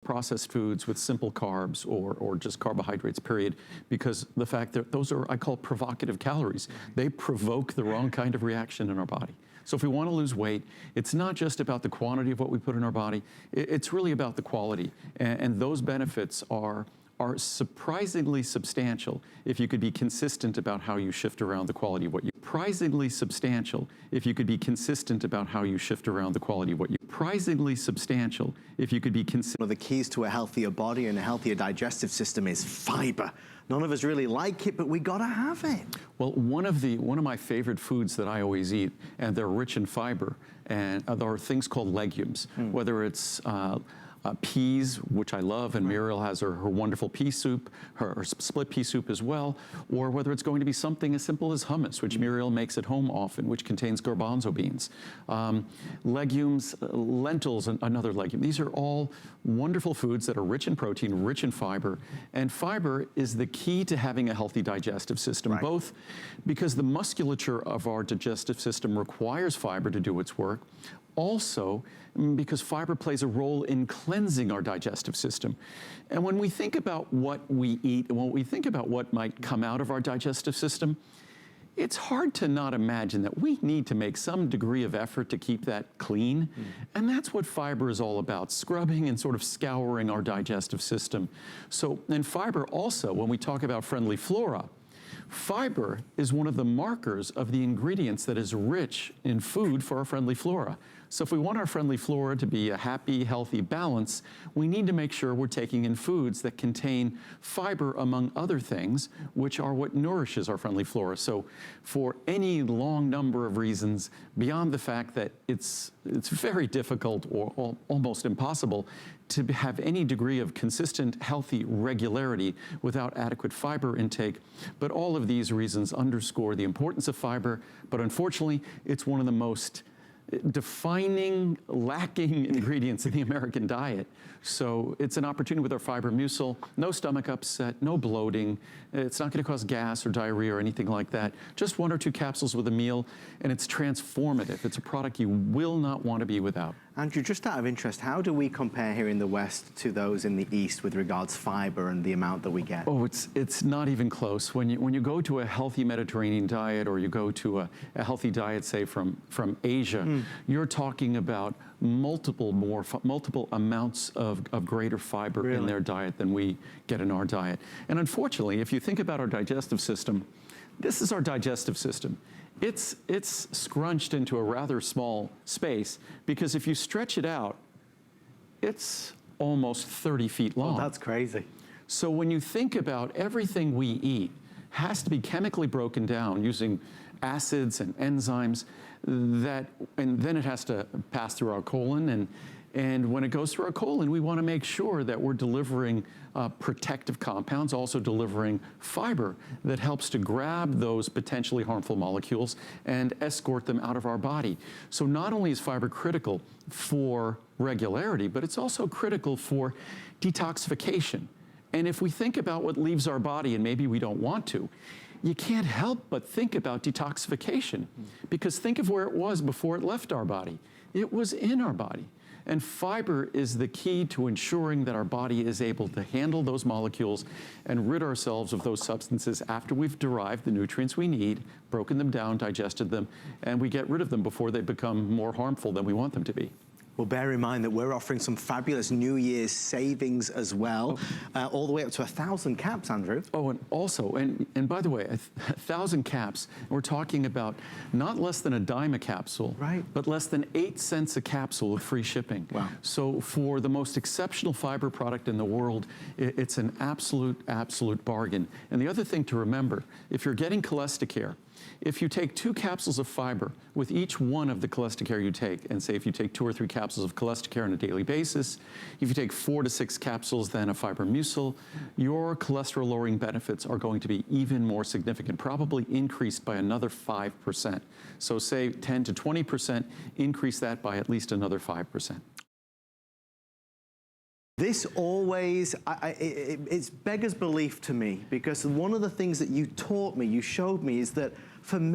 processed foods with simple carbs or just carbohydrates, period, because the fact that those are, I call, provocative calories. They provoke the wrong kind of reaction in our body. So if we want to lose weight, it's not just about the quantity of what we put in our body, it's really about the quality. And those benefits are surprisingly substantial if you could be consistent about how you shift around the quality of what you surprisingly substantial if you could be consistent about how you shift around the quality of what you surprisingly substantial if you could be consistent. One of the keys to a healthier body and a healthier digestive system is fiber. None of us really like it, but we gotta have it. Well, one of my favorite foods that I always eat, and they're rich in fiber, and there are things called legumes, whether it's peas, which I love, and Muriel has her wonderful pea soup, her split pea soup as well, or whether it's going to be something as simple as hummus, which Muriel makes at home often, which contains garbanzo beans. Legumes, lentils, another legume. These are all wonderful foods that are rich in protein, rich in fiber, and fiber is the key to having a healthy digestive system, both because the musculature of our digestive system requires fiber to do its work, also because fiber plays a role in cleansing our digestive system. And when we think about what we eat, and when we think about what might come out of our digestive system, it's hard to not imagine that we need to make some degree of effort to keep that clean. And that's what fiber is all about, scrubbing and sort of scouring our digestive system. So, and fiber also, when we talk about friendly flora, fiber is one of the markers of the ingredients that is rich in food for our friendly flora. So if we want our friendly flora to be a happy, healthy balance, we need to make sure we're taking in foods that contain fiber, among other things, which are what nourishes our friendly flora. So for any long number of reasons, beyond the fact that it's very difficult or almost impossible to have any degree of consistent, healthy regularity without adequate fiber intake. But all of these reasons underscore the importance of fiber, but unfortunately, it's one of the most defining, lacking ingredients in the American diet. So it's an opportunity with our Fibermucil, no stomach upset, no bloating. It's not going to cause gas or diarrhea or anything like that. Just 1 or 2 capsules with a meal, and it's transformative. It's a product you will not want to be without. Andrew, just out of interest, how do we compare here in the West to those in the East with regards to fiber and the amount that we get? Oh, it's not even close. When you go to a healthy Mediterranean diet, or you go to a healthy diet, say from Asia, you're talking about multiple amounts of greater fiber in their diet than we get in our diet. And unfortunately, if you think about our digestive system, this is our digestive system. It's scrunched into a rather small space, because if you stretch it out, it's almost 30 feet long. Oh, that's crazy. So when you think about everything we eat has to be chemically broken down using acids and enzymes, and then it has to pass through our colon, and when it goes through our colon, we want to make sure that we're delivering protective compounds, also delivering fiber that helps to grab those potentially harmful molecules and escort them out of our body. So not only is fiber critical for regularity, but it's also critical for detoxification. And if we think about what leaves our body, and maybe we don't want to, you can't help but think about detoxification, because think of where it was before it left our body. It was in our body. And fiber is the key to ensuring that our body is able to handle those molecules and rid ourselves of those substances after we've derived the nutrients we need, broken them down, digested them, and we get rid of them before they become more harmful than we want them to be. Well, bear in mind that we're offering some fabulous New Year's savings as well, all the way up to 1,000 caps, Andrew. Oh, and also, and by the way, 1,000 caps, we're talking about not less than a dime a capsule, but less than 8 cents a capsule with free shipping. Wow. So for the most exceptional fiber product in the world, it's an absolute bargain. And the other thing to remember, if you're getting Cholesterol, if you take 2 capsules of fiber with each one of the Cholesterol you take, and say if you take 2 or 3 capsules of Cholesterol on a daily basis, if you take 4 to 6 capsules then of Fibermucil, your cholesterol lowering benefits are going to be even more significant, probably increased by another 5%. So say 10 to 20%, increase that by at least another 5%. This always, it's beggars belief to me, because one of the things that you taught me, you showed me, is that for me,